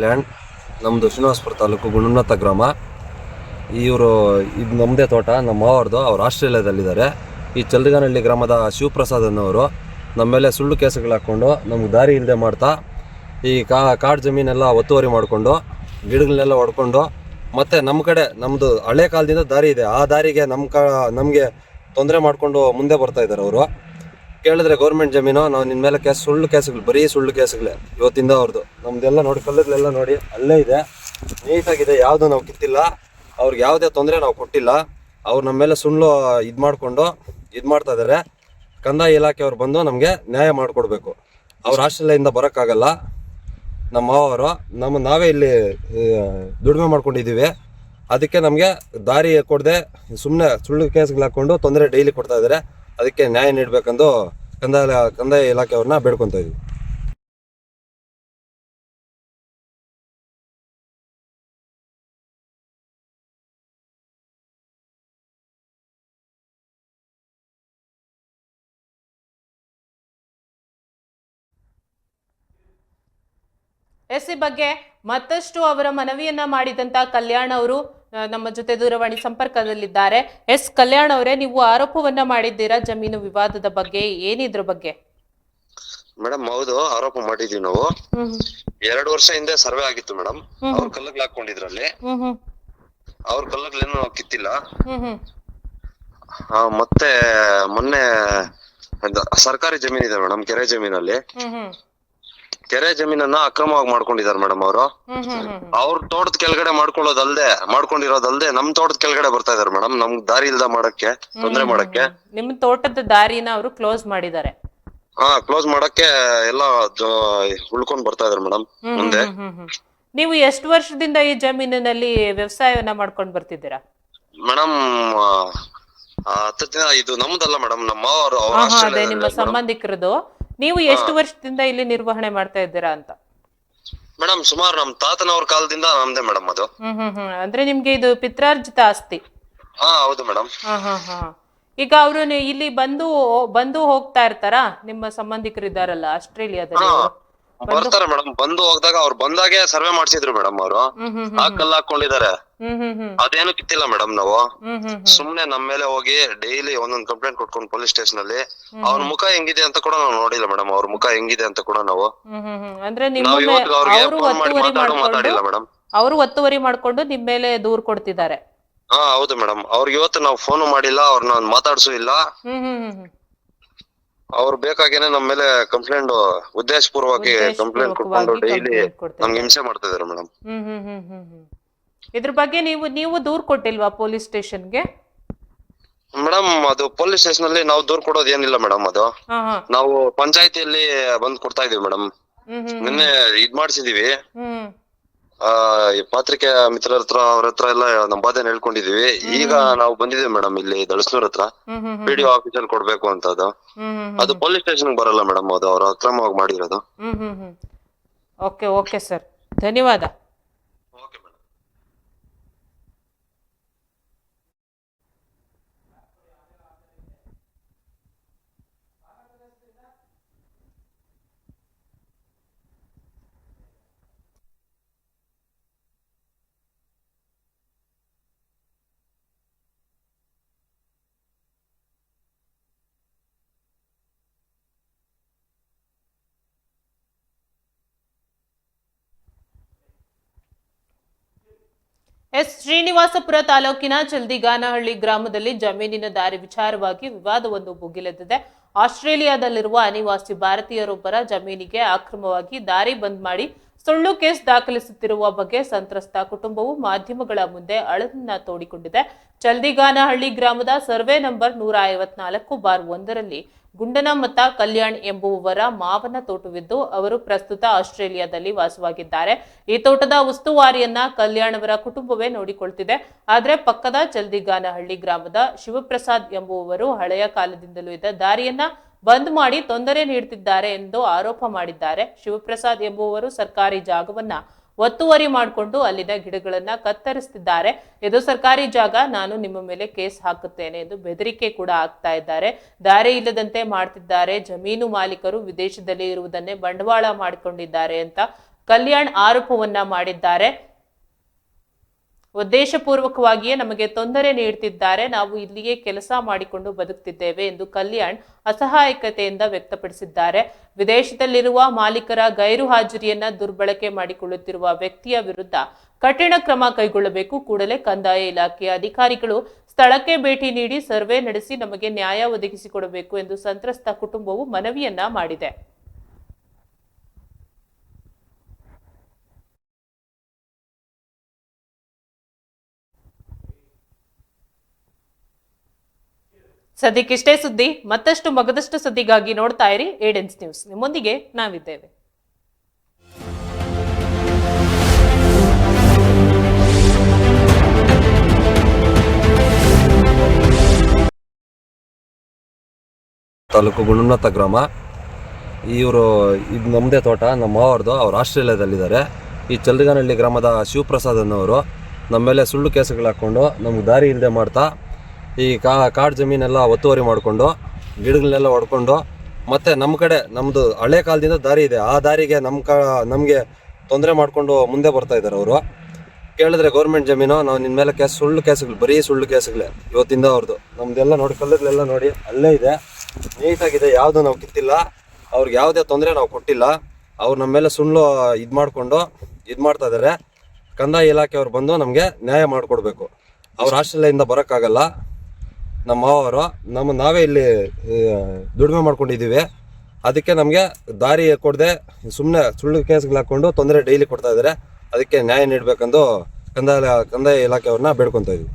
Land ನಮ್ಮದು ಶ್ರೀನಿವಾಸಪುರ ತಾಲೂಕು ಗುಣುನ್ನತ ಗ್ರಾಮ. ಇವರು ಇದು ನಮ್ಮದೇ ತೋಟ, ನಮ್ಮ ಮಾವರದು. ಅವ್ರು ಆಸ್ಟ್ರೇಲಿಯಾದಲ್ಲಿದ್ದಾರೆ. ಈ ಚಲ್ದಿಗಾನಹಳ್ಳಿ ಗ್ರಾಮದ ಶಿವಪ್ರಸಾದ್ ಅನ್ನೋರು ನಮ್ಮ ಮೇಲೆ ಸುಳ್ಳು ಕೇಸುಗಳು ಹಾಕ್ಕೊಂಡು ನಮ್ಗೆ ದಾರಿ ಇಲ್ಲದೆ ಮಾಡ್ತಾ ಈ ಕಾಡು ಜಮೀನೆಲ್ಲ ಒತ್ತುವರಿ ಮಾಡಿಕೊಂಡು ಗಿಡಗಳನ್ನೆಲ್ಲ ಹೊಡ್ಕೊಂಡು ಮತ್ತು ನಮ್ಮ ಕಡೆ ನಮ್ಮದು ಹಳೆ ಕಾಲದಿಂದ ದಾರಿ ಇದೆ, ಆ ದಾರಿಗೆ ನಮಗೆ ತೊಂದರೆ ಮಾಡಿಕೊಂಡು ಮುಂದೆ ಬರ್ತಾ ಇದ್ದಾರೆ ಅವರು. ಕೇಳಿದ್ರೆ ಗೌರ್ಮೆಂಟ್ ಜಮೀನು, ನಾವು ನಿನ್ನ ಮೇಲೆ ಸುಳ್ಳು ಕೇಸುಗಳು, ಬರೀ ಸುಳ್ಳು ಕೇಸುಗಳೇ ಇವತ್ತಿಂದ ಅವ್ರದ್ದು. ನಮ್ದೆಲ್ಲ ನೋಡಿ, ಕಲ್ಲುಗಳೆಲ್ಲ ನೋಡಿ ಅಲ್ಲೇ ಇದೆ, ನೀಟಾಗಿದೆ, ಯಾವುದು ನಾವು ಕಿತ್ತಿಲ್ಲ, ಅವ್ರಿಗೆ ಯಾವುದೇ ತೊಂದರೆ ನಾವು ಕೊಟ್ಟಿಲ್ಲ. ಅವ್ರು ನಮ್ಮ ಮೇಲೆ ಸುಳ್ಳು ಇದು ಮಾಡಿಕೊಂಡು ಇದು ಮಾಡ್ತಾ ಇದ್ದಾರೆ. ಕಂದಾಯ ಇಲಾಖೆಯವ್ರು ಬಂದು ನಮಗೆ ನ್ಯಾಯ ಮಾಡಿಕೊಡ್ಬೇಕು. ಅವ್ರು ಆಸ್ಟ್ರೇಲಿಯಾದಿಂದ ಬರೋಕ್ಕಾಗಲ್ಲ, ನಮ್ಮ ಮಾವರು. ನಾವೇ ಇಲ್ಲಿ ದುಡಿಮೆ ಮಾಡ್ಕೊಂಡಿದ್ದೀವಿ. ಅದಕ್ಕೆ ನಮಗೆ ದಾರಿ ಕೊಡದೆ ಸುಮ್ಮನೆ ಸುಳ್ಳು ಕೇಸುಗಳು ಹಾಕ್ಕೊಂಡು ತೊಂದರೆ ಡೈಲಿ ಕೊಡ್ತಾ ಇದ್ದಾರೆ. ಅದಕ್ಕೆ ನ್ಯಾಯ ನೀಡಬೇಕೆಂದು ಕಂದಾಯ ಇಲಾಖೆಯವ್ರನ್ನ ಬೇಡ್ಕೊತಾ ಇದ್ದೀವಿ. ಈ ಬಗ್ಗೆ ಮತ್ತಷ್ಟು ಅವರ ಮನವಿಯನ್ನ ಮಾಡಿದಂತ ಕಲ್ಯಾಣ್ ಅವರು ನಮ್ಮ ಜೊತೆ ದೂರವಾಣಿ ಸಂಪರ್ಕದಲ್ಲಿದ್ದಾರೆ. ಕಲ್ಯಾಣ್ ಅವರೇ, ನೀವು ಆರೋಪವನ್ನ ಮಾಡಿದ್ದೀರಾ ಜಮೀನು ವಿವಾದದ ಬಗ್ಗೆ, ಏನಿದ್ರ ಬಗ್ಗೆ? ಮೇಡಮ್, ಹೌದು, ಆರೋಪ ಮಾಡಿದೀವಿ ನಾವು. 2 ವರ್ಷ ಹಿಂದೆ ಸರ್ವೆ ಆಗಿತ್ತು ಮೇಡಮ್. ಅವ್ರ ಕಲ್ಲುಗಳು ಹಾಕೊಂಡಿದ್ರಲ್ಲಿ, ಅವ್ರ ಕಲ್ಲುಗಳೇನು ನಾವು ಕಿತ್ತಿಲ್ಲ. ಮತ್ತೆ ಮೊನ್ನೆ ಸರ್ಕಾರಿ ಜಮೀನ್ ಇದೆ ಮೇಡಮ್, ಕೆರೆ ಜಮೀನಲ್ಲಿ. ಕೆರೆ ಜಮೀನನ್ನ ಅಕ್ರಮವಾಗಿ ಮಾಡ್ಕೊಂಡಿದ್ದಾರೆ ಮೇಡಮ್ ಅವರು. ಅವ್ರ ತೋಟದ ಕೆಳಗಡೆ ಮಾಡ್ಕೊಂಡಿರೋದಲ್ದೆ ನಮ್ ತೋಟದ ಕೆಳಗಡೆ ಬರ್ತಾ ಇದಾರೆ ಮೇಡಮ್, ನಮ್ಗ್ ದಾರಿ ಇಲ್ದ ಮಾಡಕ್ಕೆ, ತೊಂದ್ರೆ ಮಾಡಕ್ಕೆ. ನಿಮ್ ತೋಟದ ದಾರಿನ ಅವರು ಕ್ಲೋಸ್ ಮಾಡಿದ್ದಾರೆ. ಕ್ಲೋಸ್ ಮಾಡಕ್ಕೆ ಎಲ್ಲ ಉಳ್ಕೊಂಡ್ ಬರ್ತಾ ಇದಾರೆ ಮೇಡಮ್ ಮುಂದೆ. ನೀವು ಎಷ್ಟು ವರ್ಷದಿಂದ ಈ ಜಮೀನಿನಲ್ಲಿ ವ್ಯವಸಾಯವನ್ನ ಮಾಡ್ಕೊಂಡ್ ಬರ್ತಿದ್ದೀರಾ? ಮೇಡಮ್, 10 ದಿನ. ಇದು ನಮ್ದಲ್ಲ ಮೇಡಮ್, ನಮ್ಮ ಅವರು ಅದೇ ನಿಮ್ಮ ಸಂಬಂಧಿಕರದು. ನೀವು ಎಷ್ಟು ವರ್ಷದಿಂದ ಇಲ್ಲಿ ನಿರ್ವಹಣೆ ಮಾಡ್ತಾ ಇದ್ದೀರಾ ಅಂತ? ಮೇಡಮ್, ಸುಮಾರು ನಮ್ ತಾತನವ್ರ ಕಾಲದಿಂದ ನಮ್ದೇ ಮೇಡಮ್ ಅದು. ಅಂದ್ರೆ ನಿಮ್ಗೆ ಇದು ಪಿತ್ರಾರ್ಜಿತ ಆಸ್ತಿ? ಹೌದು ಮೇಡಮ್. ಈಗ ಅವರು ಇಲ್ಲಿ ಬಂದು ಹೋಗ್ತಾ ಇರ್ತಾರಾ? ನಿಮ್ಮ ಸಂಬಂಧಿಕರು ಇದ್ದಾರಲ್ಲ ಆಸ್ಟ್ರೇಲಿಯಾದಲ್ಲಿ, ಬರ್ತಾರೆ ಮೇಡಮ್. ಬಂದು ಹೋಗ್ದಾಗ ಅವ್ರು ಬಂದಾಗೆ ಸರ್ವೆ ಮಾಡ್ಸಿದ್ರು ಮೇಡಮ್. ಅವರು ಆ ಕಲ್ಲು ಹಾಕೊಂಡಿದ್ದಾರೆ, ಅದೇನು ಕಿತ್ತಿಲ್ಲ ಮೇಡಮ್. ನಾವು ಸುಮ್ನೆ ನಮ್ ಮೇಲೆ ಹೋಗಿ ಡೈಲಿ ಒಂದೊಂದ್ ಕಂಪ್ಲೇಂಟ್ ಕೊಟ್ಕೊಂಡು ಪೊಲೀಸ್ ಸ್ಟೇಷನ್ ಅಲ್ಲಿ ಅವ್ರ ಮುಖ ಹೆಂಗಿದೆ ಅಂತ ಕೂಡ ನಾವು ನೋಡಿಲ್ಲ ಮೇಡಮ್. ಅವ್ರ ಮುಖ ಹೆಂಗಿದೆ ಅಂತ ಕೂಡ ನಾವು ಅಂದ್ರೆ ಮಾತಾಡಿಲ್ಲ ಮೇಡಮ್. ಅವರು ಒತ್ತುವರಿ ಮಾಡ್ಕೊಂಡು ನಿಮ್ ಮೇಲೆ ದೂರ್ ಕೊಡ್ತಿದ್ದಾರೆ? ಹೌದು ಮೇಡಮ್. ಅವ್ರಿಗೆ ಇವತ್ತು ನಾವು ಫೋನ್ ಮಾಡಿಲ್ಲ, ಅವ್ರನ್ನ ಮಾತಾಡ್ಸೂ ಇಲ್ಲ. ಅವ್ರು ಬೇಕಾಗೇನೆ ನಮ್ಮ ಮೇಲೆ ಕಂಪ್ಲೇಂಟ್, ಉದ್ದೇಶಪೂರ್ವಕವಾಗಿ ಕಂಪ್ಲೇಂಟ್ ಕೊಟ್ಕೊಂಡು ಡೈಲಿ ನಮ್ಗೆ ಹಿಂಸೆ ಮಾಡ್ತಾ ಇದಾರೆ ಮೇಡಮ್. ಇದ್ರ ಬಗ್ಗೆ ನೀವು ದೂರ್ ಕೊಟ್ಟಿಲ್ವಾ ಪೊಲೀಸ್ ಸ್ಟೇಷನ್ಗೆ? ಮೇಡಮ್, ಅದು ಪೊಲೀಸ್ ಸ್ಟೇಷನ್ ಅಲ್ಲಿ ನಾವು ದೂರ್ ಕೊಡೋದು ಏನಿಲ್ಲ ಮೇಡಮ್. ಅದು ನಾವು ಪಂಚಾಯತಿಯಲ್ಲಿ ಬಂದ್ ಕೊಡ್ತಾ ಇದೀವಿ ಮೇಡಮ್. ನಿನ್ನೆ ಇದ್ ಮಾಡ್ಸಿದೀವಿ, ಪಾತ್ರಿಕೆ ಮಿತ್ರರ ಹತ್ರ, ಅವ್ರ ಹತ್ರ ಎಲ್ಲ ನಮ್ ಬಾಧೆನ ಹೇಳ್ಕೊಂಡಿದೀವಿ. ಈಗ ನಾವು ಬಂದಿದೀವಿ ಮೇಡಮ್ ಇಲ್ಲಿ ದಳಸ್ನೂರ್ ಹತ್ರ, PDO ಆಫೀಸಲ್ಲಿ ಕೊಡ್ಬೇಕು ಅಂತ. ಅದು ಪೊಲೀಸ್ ಸ್ಟೇಷನ್ ಬರಲ್ಲ ಮೇಡಮ್, ಅದು ಅವ್ರ ಅಕ್ರಮವಾಗಿ ಮಾಡಿರೋದು. ಓಕೆ ಸರ್, ಧನ್ಯವಾದ. ಶ್ರೀನಿವಾಸಪುರ ತಾಲೂಕಿನ ಚಲ್ದಿಗಾನಹಳ್ಳಿ ಗ್ರಾಮದಲ್ಲಿ ಜಮೀನಿನ ದಾರಿ ವಿಚಾರವಾಗಿ ವಿವಾದವೊಂದು ಭುಗಿಲೆದ್ದಿದೆ. ಆಸ್ಟ್ರೇಲಿಯಾದಲ್ಲಿರುವ ಅನಿವಾಸಿ ಭಾರತೀಯರೊಬ್ಬರ ಜಮೀನಿಗೆ ಅಕ್ರಮವಾಗಿ ದಾರಿ ಬಂದ್ ಮಾಡಿ ಸುಳ್ಳು ಕೇಸ್ ದಾಖಲಿಸುತ್ತಿರುವ ಬಗ್ಗೆ ಸಂತ್ರಸ್ತ ಕುಟುಂಬವು ಮಾಧ್ಯಮಗಳ ಮುಂದೆ ಅಳಲನ್ನ ತೋಡಿಕೊಂಡಿದೆ. ಚಲ್ದಿಗಾನಹಳ್ಳಿ ಗ್ರಾಮದ ಸರ್ವೆ ನಂಬರ್ 154/1ರಲ್ಲಿ ಗುಂಡನಮತ್ತ ಕಲ್ಯಾಣ್ ಎಂಬುವವರ ಮಾವನ ತೋಟವಿದ್ದು ಅವರು ಪ್ರಸ್ತುತ ಆಸ್ಟ್ರೇಲಿಯಾದಲ್ಲಿ ವಾಸವಾಗಿದ್ದಾರೆ. ಈ ತೋಟದ ಉಸ್ತುವಾರಿಯನ್ನ ಕಲ್ಯಾಣ್ ಅವರ ಕುಟುಂಬವೇ ನೋಡಿಕೊಳ್ತಿದೆ. ಆದ್ರೆ ಪಕ್ಕದ ಚಲ್ದಿಗಾನಹಳ್ಳಿ ಗ್ರಾಮದ ಶಿವಪ್ರಸಾದ್ ಎಂಬುವವರು ಹಳೆಯ ಕಾಲದಿಂದಲೂ ಇದ್ದ ದಾರಿಯನ್ನ ಬಂದ್ ಮಾಡಿ ತೊಂದರೆ ನೀಡುತ್ತಿದ್ದಾರೆ ಎಂದು ಆರೋಪ ಮಾಡಿದ್ದಾರೆ. ಶಿವಪ್ರಸಾದ್ ಎಂಬುವರು ಸರ್ಕಾರಿ ಜಾಗವನ್ನ ಒತ್ತುವರಿ ಮಾಡಿಕೊಂಡು ಅಲ್ಲಿನ ಗಿಡಗಳನ್ನ ಕತ್ತರಿಸುತ್ತಿದ್ದಾರೆ. ಇದು ಸರ್ಕಾರಿ ಜಾಗ, ನಾನು ನಿಮ್ಮ ಮೇಲೆ ಕೇಸ್ ಹಾಕುತ್ತೇನೆ ಎಂದು ಬೆದರಿಕೆ ಕೂಡ ಆಗ್ತಾ ಇದ್ದಾರೆ. ದಾರಿ ಇಲ್ಲದಂತೆ ಮಾಡ್ತಿದ್ದಾರೆ. ಜಮೀನು ಮಾಲೀಕರು ವಿದೇಶದಲ್ಲಿ ಇರುವುದನ್ನೇ ಬಂಡವಾಳ ಮಾಡಿಕೊಂಡಿದ್ದಾರೆ ಅಂತ ಕಲ್ಯಾಣ್ ಆರೋಪವನ್ನ ಮಾಡಿದ್ದಾರೆ. ಉದ್ದೇಶಪೂರ್ವಕವಾಗಿಯೇ ನಮಗೆ ತೊಂದರೆ ನೀಡುತ್ತಿದ್ದಾರೆ, ನಾವು ಇಲ್ಲಿಯೇ ಕೆಲಸ ಮಾಡಿಕೊಂಡು ಬದುಕುತ್ತಿದ್ದೇವೆ ಎಂದು ಕಲ್ಯಾಣ್ ಅಸಹಾಯಕತೆಯಿಂದ ವ್ಯಕ್ತಪಡಿಸಿದ್ದಾರೆ. ವಿದೇಶದಲ್ಲಿರುವ ಮಾಲೀಕರ ಗೈರು ಹಾಜರಿಯನ್ನ ದುರ್ಬಳಕೆ ಮಾಡಿಕೊಳ್ಳುತ್ತಿರುವ ವ್ಯಕ್ತಿಯ ವಿರುದ್ಧ ಕಠಿಣ ಕ್ರಮ ಕೈಗೊಳ್ಳಬೇಕು. ಕೂಡಲೇ ಕಂದಾಯ ಇಲಾಖೆಯ ಅಧಿಕಾರಿಗಳು ಸ್ಥಳಕ್ಕೆ ಭೇಟಿ ನೀಡಿ ಸರ್ವೆ ನಡೆಸಿ ನಮಗೆ ನ್ಯಾಯ ಒದಗಿಸಿಕೊಡಬೇಕು ಎಂದು ಸಂತ್ರಸ್ತ ಕುಟುಂಬವು ಮನವಿಯನ್ನ ಮಾಡಿದೆ. ಸದ್ಯಕ್ಕಿಷ್ಟೇ ಸುದ್ದಿ. ಮತ್ತಷ್ಟು ಮಗದಷ್ಟು ಸುದ್ದಿಗಾಗಿ ನೋಡ್ತಾ ಇರಿ ಏಡೆನ್ಸ್ ನ್ಯೂಸ್. ನಿಮ್ಮೊಂದಿಗೆ ನಾವಿದ್ದೇವೆ. ತಾಲೂಕು ಗುಣುನ್ನತ ಗ್ರಾಮ. ಇವರು ಇದು ನಮ್ಮದೇ ತೋಟ, ನಮ್ಮ ಮಾವರ್ದು. ಅವ್ರು ಆಸ್ಟ್ರೇಲಿಯಾದಲ್ಲಿದ್ದಾರೆ. ಈ ಚಲ್ದಿಗಾನಹಳ್ಳಿ ಗ್ರಾಮದ ಶಿವಪ್ರಸಾದ್ ಅನ್ನೋರು ನಮ್ಮ ಮೇಲೆ ಸುಳ್ಳು ಕೇಸುಗಳು ಹಾಕ್ಕೊಂಡು ನಮ್ಗೆ ದಾರಿ ಇಲ್ಲದೆ ಮಾಡ್ತಾ ಈ ಕಾಡು ಜಮೀನೆಲ್ಲ ಒತ್ತುವರಿ ಮಾಡಿಕೊಂಡು ಗಿಡಗಳನ್ನೆಲ್ಲ ಹೊಡ್ಕೊಂಡು ಮತ್ತು ನಮ್ಮ ಕಡೆ ನಮ್ಮದು ಹಳೆ ಕಾಲದಿಂದ ದಾರಿ ಇದೆ, ಆ ದಾರಿಗೆ ನಮಗೆ ತೊಂದರೆ ಮಾಡಿಕೊಂಡು ಮುಂದೆ ಬರ್ತಾ ಇದ್ದಾರೆ. ಅವರು ಕೇಳಿದ್ರೆ ಗೌರ್ಮೆಂಟ್ ಜಮೀನು, ನಾವು ನಿನ್ನ ಮೇಲೆ ಸುಳ್ಳು ಕೇಸುಗಳು, ಬರೀ ಸುಳ್ಳು ಕೇಸುಗಳೇ ಇವತ್ತಿಂದ ಅವ್ರದ್ದು. ನಮ್ಮದೆಲ್ಲ ನೋಡಿ, ಕಲ್ಲುಗಳೆಲ್ಲ ನೋಡಿ ಅಲ್ಲೇ ಇದೆ, ನೀಟಾಗಿದೆ, ಯಾವುದು ನಾವು ಕಿತ್ತಿಲ್ಲ, ಅವ್ರಿಗೆ ಯಾವುದೇ ತೊಂದರೆ ನಾವು ಕೊಟ್ಟಿಲ್ಲ. ಅವ್ರು ನಮ್ಮ ಮೇಲೆ ಸುಳ್ಳು ಇದು ಮಾಡಿಕೊಂಡು ಇದು ಮಾಡ್ತಾ ಇದ್ದಾರೆ. ಕಂದಾಯ ಇಲಾಖೆಯವ್ರು ಬಂದು ನಮಗೆ ನ್ಯಾಯ ಮಾಡಿಕೊಡ್ಬೇಕು. ಅವ್ರು ಆಸ್ಟ್ರೇಲಿಯಾದಿಂದ ಬರೋಕ್ಕಾಗಲ್ಲ. ನಮ್ಮ ಮಾವರು ನಾವೇ ಇಲ್ಲಿ ದುಡಿಮೆ ಮಾಡ್ಕೊಂಡಿದ್ದೀವಿ. ಅದಕ್ಕೆ ನಮಗೆ ದಾರಿ ಕೊಡದೆ ಸುಮ್ಮನೆ ಸುಳ್ಳು ಕೇಸ್ಗಳು ಹಾಕ್ಕೊಂಡು ತೊಂದರೆ ಡೈಲಿ ಕೊಡ್ತಾ ಇದ್ದಾರೆ. ಅದಕ್ಕೆ ನ್ಯಾಯ ನೀಡಬೇಕೆಂದು ಕಂದಾಯ ಇಲಾಖೆಯವ್ರನ್ನ ಬೇಡ್ಕೊತಾ ಇದ್ದೀವಿ.